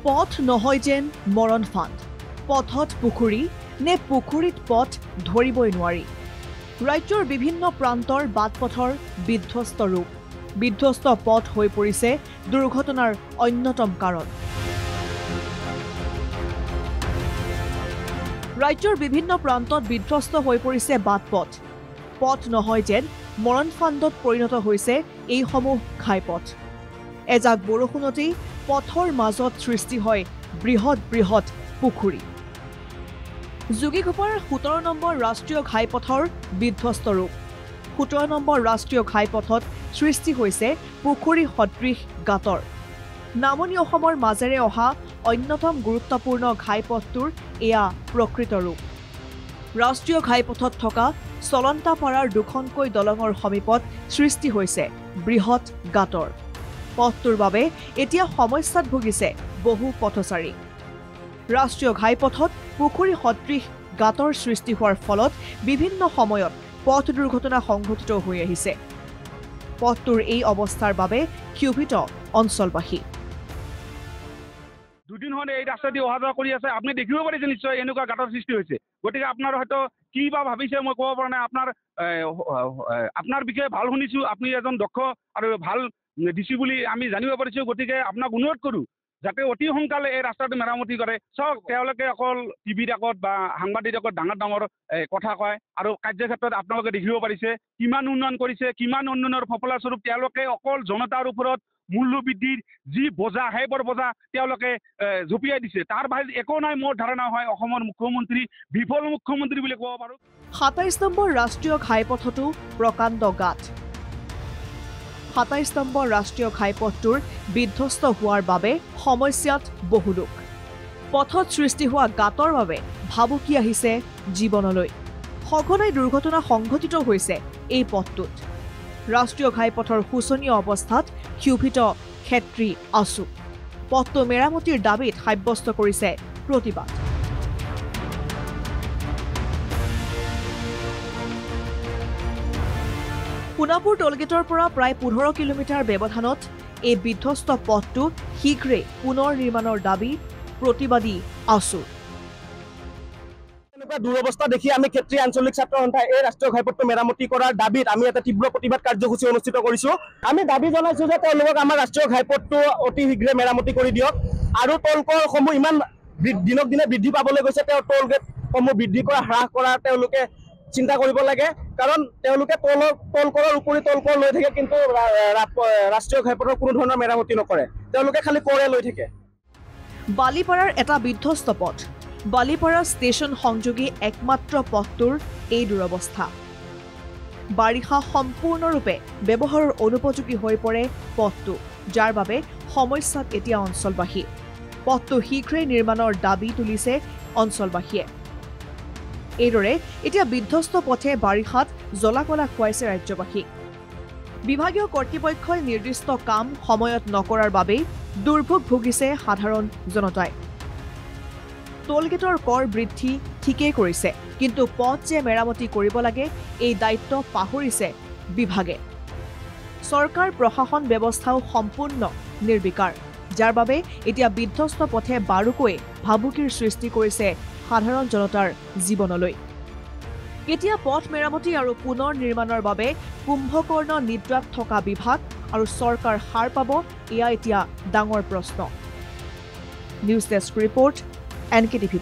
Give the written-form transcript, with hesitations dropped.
পথ নহয় যেন মৰণ ফান্দ পথত পুখুৰী নে পুখুৰীত পথ ধৰিবই নোৱাৰি ৰাজ্যৰ বিভিন্ন প্ৰান্তৰ বাটপথৰ বিধ্বস্ত ৰূপ বিধ্বস্ত পথ হৈ পৰিছে দুৰ্ঘটনাৰ অন্যতম কাৰণ ৰাজ্যৰ বিভিন্ন প্ৰান্তত বিধ্বস্ত হৈ পৰিছে বাটপথ পথ নহয় যেন মৰণ ফান্দত পৰিণত হৈছে এইসমূহ ঘাইপথ এজাক বৰষুণতেই পথৰ মাজত সৃষ্টি হয় বৃহৎ বৃহৎ পুখুৰী যোগীঘোপাৰ 17 নম্বৰ ৰাষ্ট্ৰীয় ঘাইপথৰ বিধ্বস্ত ৰূপ 17 নম্বৰ ৰাষ্ট্ৰীয় ঘাইপথত সৃষ্টি হৈছে পুখুৰী সদৃশ গাঁতৰ নামনি অসমৰ মাজেৰে অহা অন্যতম গুৰুত্বপূৰ্ণ ঘাইপথটোৰ এয়া প্ৰকৃত ৰূপ ৰাষ্ট্ৰীয় ঘাইপথত থকা চলন্তাপাৰাৰ দুখনকৈ দলঙৰ সমীপত সৃষ্টি হৈছে বৃহৎ গাঁতৰ পথটোৰ বাবে এতিয়া সমস্যাত ভুগিছে বহু পথচাৰী ৰাষ্ট্ৰীয় ঘাইপথত পুখুৰী সদৃশ গাঁতৰ সৃষ্টি হোৱাৰ ফলত বিভিন্ন সময়ত পথ দুৰ্ঘটনা সংঘটিত হৈ আহিছে পথটোৰ এই অৱস্থাৰ বাবে ক্ষোভিত অঞ্চলবাসী দুদিন হলে এই ৰাস্তা দি অহা যোৱা কৰি আছে আপুনি দেখিব পাৰিছে নিশ্চয় এনেকুৱা গাঁতৰ সৃষ্টি হৈছে গতিকে আপোনাৰ হয়তো কি বা ভাবিছে মই ক'ব পৰা নাই আপোনাৰ বিষয়ে ভাল শুনিছো আপুনি এজন দক্ষ আৰু ভাল ডিচি বুলি আমি জানিব পাৰিছো গতিকে আপোনাক অনুৰোধ কৰোঁ যাতে অতি সোনকালে এই ৰাস্তাটো মেৰামতি কৰে চাওক তেওঁলোকে অকল টিভিত আগত বা সাংবাদিক আগত ডাঙৰ ডাঙৰ কথা কয় আৰু কাৰ্যক্ষেত্ৰত আপোনালোকে দেখিব পাৰিছে কিমান উন্নয়ন কৰিছে কিমান উন্নয়নৰ ফলাস্বৰূপ তেওঁলোকে অকল জনতাৰ ওপৰত মূল্য বৃদ্ধিৰ যি বোজা সেইবোৰ বোজা তেওঁলোকে জপিয়াই দিছে তাৰ বাহিৰে একো নাই মোৰ ধাৰণা হয় অসমৰ মুখ্যমন্ত্ৰী বিফল মুখ্যমন্ত্ৰী বুলি ক'ব পাৰোঁ 27 নম্বৰ ৰাষ্ট্ৰীয় ঘাইপথতো প্ৰকাণ্ড গাঁত 27 নম্বৰ ৰাষ্ট্ৰীয় ঘাইপথটোৰ বিধ্বস্ত হোৱাৰ বাবে সমস্যাত বহু লোক পথত সৃষ্টি হোৱা গাঁতৰ বাবে ভাবুকি আহিছে জীৱনলৈ সঘনাই দুৰ্ঘটনা সংঘটিত হৈছে এই পথটোত ৰাষ্ট্ৰীয় ঘাইপথৰ শোচনীয় অৱস্থাত ক্ষোভিত ক্ষেত্ৰী আছু পথটো মেৰামতিৰ দাবীত সাব্যস্ত কৰিছে প্ৰতিবাদ সোণাপুৰ টোলগেটৰ পৰা প্ৰায় 15 কিলোমিটাৰ ব্যৱধানত এই বিধ্বস্ত পথটো শীঘ্ৰে পুনৰ নিৰ্মাণৰ দাবী প্ৰতিবাদী আছু দুৰৱস্থা দেখি আমি ক্ষেত্ৰীয় আঞ্চলিক ছাত্ৰ সন্থাই এই ৰাষ্ট্ৰীয় ঘাইপথটো মেৰামতি কৰাৰ দাবীত আমি এটা তীব্ৰ প্ৰতিবাদ কাৰ্যসূচী অনুষ্ঠিত কৰিছোঁ আমি দাবী জনাইছোঁ যে তেওঁলোকক আমাৰ ৰাষ্ট্ৰীয় ঘাইপথটো অতি শীঘ্ৰে মেৰামতি কৰি দিয়ক আৰু টোলকৰসমূহ ইমান দিনক দিনে বৃদ্ধি পাবলৈ গৈছে তেওঁ টোল গেটসমূহ বৃদ্ধি কৰা হ্ৰাস কৰা তেওঁলোকে চিন্তা কৰিব লাগে কাৰণ তেওঁলোকে টোলকৰৰ উপৰি টোলকৰ লৈ থাকে কিন্তু ৰাষ্ট্ৰীয় ঘাইপথৰ কোনো ধৰণৰ মেৰামতি নকৰে তেওঁলোকে খালি কৰে লৈ থাকে বালিপাৰাৰ এটা বিধ্বস্ত পথ বালিপাৰা ষ্টেচন সংযোগী একমাত্ৰ পথটোৰ এই দুৰৱস্থা বাৰিষা সম্পূৰ্ণৰূপে ব্যৱহাৰৰ অনুপযোগী হৈ পৰে পথটো যাৰ বাবে সমস্যাত এতিয়া অঞ্চলবাসী পথটো শীঘ্ৰেই নিৰ্মাণৰ দাবী তুলিছে অঞ্চলবাসীয়ে এইদৰে এতিয়া বিধ্বস্ত পথে বাৰিষাত জ্বলাকলা খুৱাইছে ৰাজ্যবাসীক বিভাগীয় কৰ্তৃপক্ষই নিৰ্দিষ্ট কাম সময়ত নকৰাৰ বাবেই দুৰ্ভোগ ভুগিছে সাধাৰণ জনতাই টোলগেটৰ কৰ বৃদ্ধি ঠিকেই কৰিছে কিন্তু পথ যে মেৰামতি কৰিব লাগে এই দায়িত্ব পাহৰিছে বিভাগে চৰকাৰ প্ৰশাসন ব্যৱস্থাও সম্পূৰ্ণ নিৰ্বিকাৰ যাৰ বাবে এতিয়া বিধ্বস্ত পথে বাৰুকৈ ভাবুকিৰ সৃষ্টি কৰিছে সাধাৰণ জনতাৰ জীৱনলৈ এতিয়া পথ মেৰামতি আৰু পুনৰ নিৰ্মাণৰ বাবে কুম্ভকৰ্ণ নিদ্ৰাত থকা বিভাগ আৰু চৰকাৰ সাৰ পাব এয়া এতিয়া ডাঙৰ প্ৰশ্ন নিউজ ডেস্ক ৰিপৰ্ট NKTV+।